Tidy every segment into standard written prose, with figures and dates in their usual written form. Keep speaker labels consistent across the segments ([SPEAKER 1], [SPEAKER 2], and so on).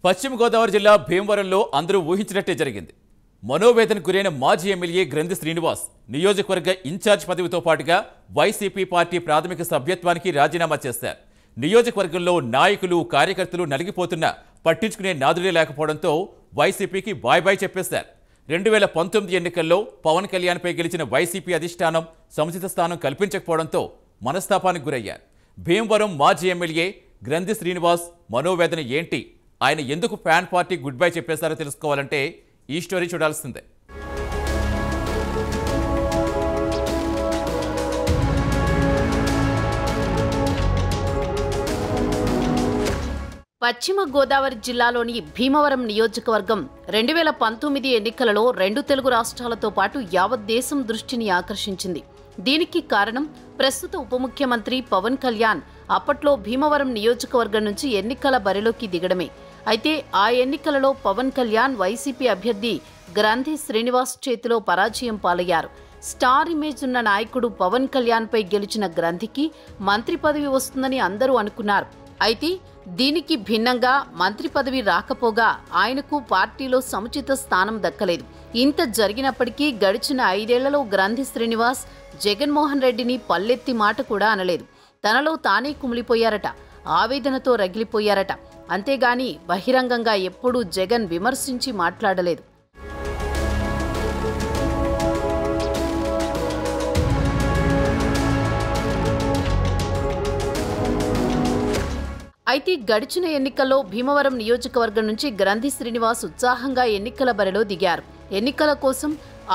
[SPEAKER 1] పశ్చిమ గోదావరి జిల్లా భీమవరంలో అందరూ ఊహించినట్టే జరిగింది. మనోవేదనకు గురైన మాజీ ఎమ్మెల్యే గ్రంథి శ్రీనివాస్ నియోజకవర్గ ఇన్ఛార్జ్ పదవితో పాటుగా వైసీపీ పార్టీ ప్రాథమిక సభ్యత్వానికి రాజీనామా చేశారు. నియోజకవర్గంలో నాయకులు కార్యకర్తలు నలిగిపోతున్నా పట్టించుకునే నాదుడే లేకపోవడంతో వైసీపీకి బాయ్ బాయ్ చెప్పేశారు. 2019 ఎన్నికల్లో పవన్ కళ్యాణ్పై గెలిచిన వైసీపీ అధిష్టానం సముచిత స్థానం కల్పించకపోవడంతో మనస్తాపానికి గురయ్యారు. భీమవరం మాజీ ఎమ్మెల్యే గ్రంథి శ్రీనివాస్ మనోవేదన ఏంటి, ఆయన ఎందుకు ఫ్యాన్ పార్టీ గుడ్ బై చెప్పేశారో తెలుసుకోవాలంటే ఈ స్టోరీ చూడాల్సిందే.
[SPEAKER 2] పశ్చిమ గోదావరి జిల్లాలోని భీమవరం నియోజకవర్గం 2019 ఎన్నికలలో 2 తెలుగు రాష్ట్రాలతో పాటు యావత్ దేశం దృష్టిని ఆకర్షించింది. దీనికి కారణం ప్రస్తుత ఉప ముఖ్యమంత్రి పవన్ కళ్యాణ్ అప్పట్లో భీమవరం నియోజకవర్గం నుంచి ఎన్నికల బరిలోకి దిగడమే. అయితే ఆ ఎన్నికలలో పవన్ కళ్యాణ్ వైసీపీ అభ్యర్థి గ్రంథి శ్రీనివాస్ చేతిలో పరాజయం పాలయ్యారు. స్టార్ ఇమేజ్ ఉన్న నాయకుడు పవన్ కళ్యాణ్పై గెలిచిన గ్రంథికి మంత్రి పదవి వస్తుందని అందరూ అనుకున్నారు. అయితే దీనికి భిన్నంగా మంత్రి పదవి రాకపోగా ఆయనకు పార్టీలో సముచిత స్థానం దక్కలేదు. ఇంత జరిగినప్పటికీ గడిచిన 5 ఏళ్లలో గ్రంథి శ్రీనివాస్ జగన్మోహన్ రెడ్డిని పల్లెత్తి మాట కూడా అనలేదు. తనలో తానే కుమిలిపోయారట, ఆవేదనతో రగిలిపోయారట. అంతేగాని బహిరంగంగా ఎప్పుడూ జగన్ విమర్శించి మాట్లాడలేదు. అయితే గడిచిన ఎన్నికల్లో భీమవరం నియోజకవర్గం నుంచి గ్రంథి శ్రీనివాస్ ఉత్సాహంగా ఎన్నికల బరిలో దిగారు. ఎన్నికల కోసం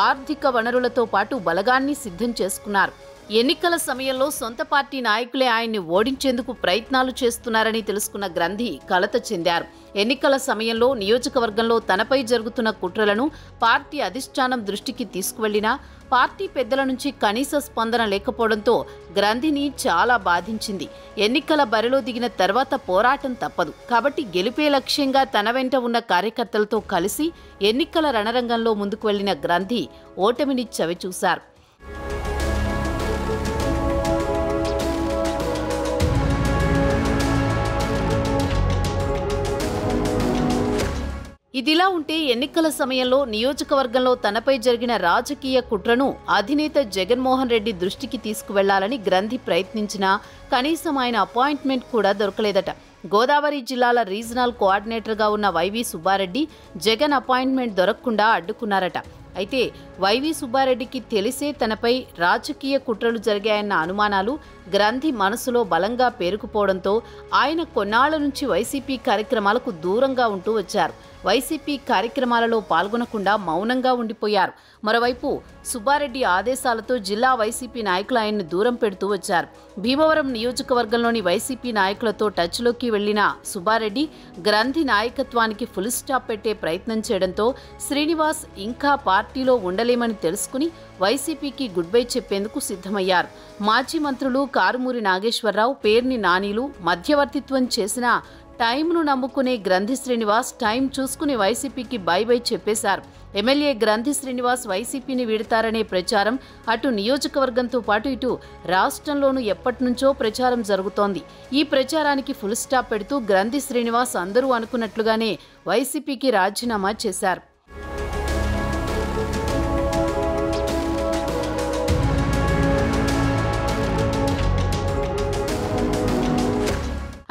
[SPEAKER 2] ఆర్థిక వనరులతో పాటు బలగాన్ని సిద్ధం చేసుకున్నారు. ఎన్నికల సమయంలో సొంత పార్టీ నాయకులే ఆయన్ని ఓడించేందుకు ప్రయత్నాలు చేస్తున్నారని తెలుసుకున్న గ్రంథి కలత చెందారు. ఎన్నికల సమయంలో నియోజకవర్గంలో తనపై జరుగుతున్న కుట్రలను పార్టీ అధిష్టానం దృష్టికి తీసుకువెళ్లినా పార్టీ పెద్దల నుంచి కనీస స్పందన లేకపోవడంతో గ్రంథిని చాలా బాధించింది. ఎన్నికల బరిలో దిగిన తర్వాత పోరాటం తప్పదు కాబట్టి గెలిపే లక్ష్యంగా తన వెంట ఉన్న కార్యకర్తలతో కలిసి ఎన్నికల రణరంగంలో ముందుకు వెళ్లిన గ్రంథి ఓటమిని చవిచూశారు. ఇదిలా ఉంటే ఎన్నికల సమయంలో నియోజకవర్గంలో తనపై జరిగిన రాజకీయ కుట్రను అధినేత జగన్మోహన్ రెడ్డి దృష్టికి తీసుకువెళ్లాలని గ్రంథి ప్రయత్నించినా కనీసం ఆయన అపాయింట్మెంట్ కూడా దొరకలేదట. గోదావరి జిల్లాల రీజనల్ కోఆర్డినేటర్గా ఉన్న వైవి సుబ్బారెడ్డి జగన్ అపాయింట్మెంట్ దొరకకుండా అడ్డుకున్నారట. అయితే వైవి సుబ్బారెడ్డికి తెలిసే తనపై రాజకీయ కుట్రలు జరిగాయన్న అనుమానాలు గ్రంథి మనసులో బలంగా పేరుకుపోవడంతో ఆయన కొన్నాళ్ల నుంచి వైసీపీ కార్యక్రమాలకు దూరంగా ఉంటూ వచ్చారు. వైసీపీ కార్యక్రమాలలో పాల్గొనకుండా మౌనంగా ఉండిపోయారు. మరోవైపు సుబ్బారెడ్డి ఆదేశాలతో జిల్లా వైసీపీ నాయకులు ఆయన్ను దూరం పెడుతూ వచ్చారు. భీమవరం నియోజకవర్గంలోని వైసీపీ నాయకులతో టచ్లోకి వెళ్లిన సుబ్బారెడ్డి గ్రంథి నాయకత్వానికి ఫుల్ స్టాప్ పెట్టే ప్రయత్నం చేయడంతో శ్రీనివాస్ ఇంకా పార్టీలో ఉండలేమని తెలుసుకుని వైసీపీకి గుడ్ బై చెప్పేందుకు సిద్ధమయ్యారు. మాజీ మంత్రులు కారుమూరి నాగేశ్వరరావు, పేర్ని నానీలు మధ్యవర్తిత్వం చేసిన టైంను నమ్ముకునే గ్రంథి శ్రీనివాస్ టైం చూసుకుని వైసీపీకి బై బై చెప్పేశారు. ఎమ్మెల్యే గ్రంథి శ్రీనివాస్ వైసీపీని వీడతారనే ప్రచారం అటు నియోజకవర్గంతో పాటు ఇటు రాష్ట్రంలోనూ ఎప్పటినుంచో ప్రచారం జరుగుతోంది. ఈ ప్రచారానికి ఫుల్ స్టాప్ పెడుతూ గ్రంథి శ్రీనివాస్ అందరూ అనుకున్నట్లుగానే వైసీపీకి రాజీనామా చేశారు.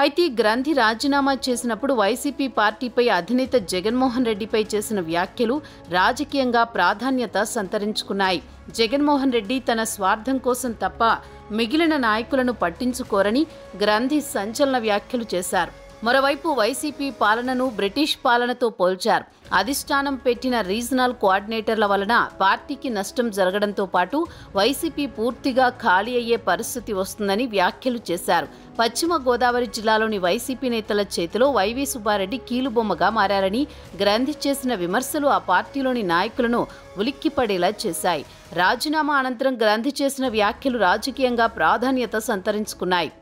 [SPEAKER 2] అయితే గ్రంథి రాజీనామా చేసినప్పుడు వైసీపీ పార్టీపై అధినేత జగన్మోహన్ రెడ్డిపై చేసిన వ్యాఖ్యలు రాజకీయంగా ప్రాధాన్యత సంతరించుకున్నాయి. జగన్మోహన్ రెడ్డి తన స్వార్థం కోసం తప్ప మిగిలిన నాయకులను పట్టించుకోరని గ్రంథి సంచలన వ్యాఖ్యలు చేశారు. మరోవైపు వైసీపీ పాలనను బ్రిటిష్ పాలనతో పోల్చారు. అధిష్టానం పెట్టిన రీజనల్ కోఆర్డినేటర్ల వలన పార్టీకి నష్టం జరగడంతో పాటు వైసీపీ పూర్తిగా ఖాళీ అయ్యే పరిస్థితి వస్తుందని వ్యాఖ్యలు చేశారు. పశ్చిమ గోదావరి జిల్లాలోని వైసీపీ నేతల చేతిలో వైవి సుబ్బారెడ్డి కీలుబొమ్మగా మారారని గ్రంథి చేసిన విమర్శలు ఆ పార్టీలోని నాయకులను ఉలిక్కిపడేలా చేశాయి. రాజీనామా అనంతరం గ్రంథి చేసిన వ్యాఖ్యలు రాజకీయంగా ప్రాధాన్యత సంతరించుకున్నాయి.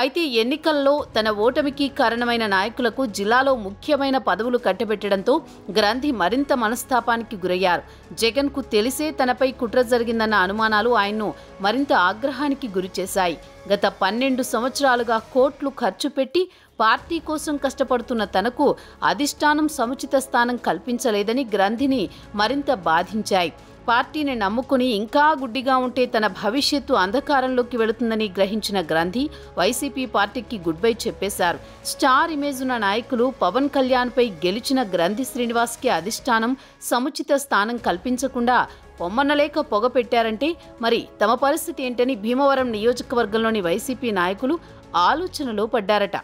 [SPEAKER 2] అయితే ఎన్నికల్లో తన ఓటమికి కారణమైన నాయకులకు జిల్లాలో ముఖ్యమైన పదవులు కట్టబెట్టడంతో గ్రంథి మరింత మనస్తాపానికి గురయ్యారు. జగన్కు తెలిసే తనపై కుట్ర జరిగిందన్న అనుమానాలు ఆయన్ను మరింత ఆగ్రహానికి గురిచేశాయి. గత 12 సంవత్సరాలుగా కోట్లు ఖర్చు పెట్టి పార్టీ కోసం కష్టపడుతున్న తనకు అధిష్టానం సముచిత స్థానం కల్పించలేదని గ్రంథిని మరింత బాధించాయి. పార్టీని నమ్ముకుని ఇంకా గుడ్డిగా ఉంటే తన భవిష్యత్తు అంధకారంలోకి వెళుతుందని గ్రహించిన గ్రంథి వైసీపీ పార్టీకి గుడ్ బై చెప్పేశారు. స్టార్ ఇమేజ్ ఉన్న నాయకులు పవన్ కళ్యాణ్పై గెలిచిన గ్రంథి శ్రీనివాస్కి అధిష్టానం సముచిత స్థానం కల్పించకుండా పొమ్మనలేక పొగ పెట్టారంటే మరి తమ పరిస్థితి ఏంటని భీమవరం నియోజకవర్గంలోని వైసీపీ నాయకులు ఆలోచనలో పడ్డారట.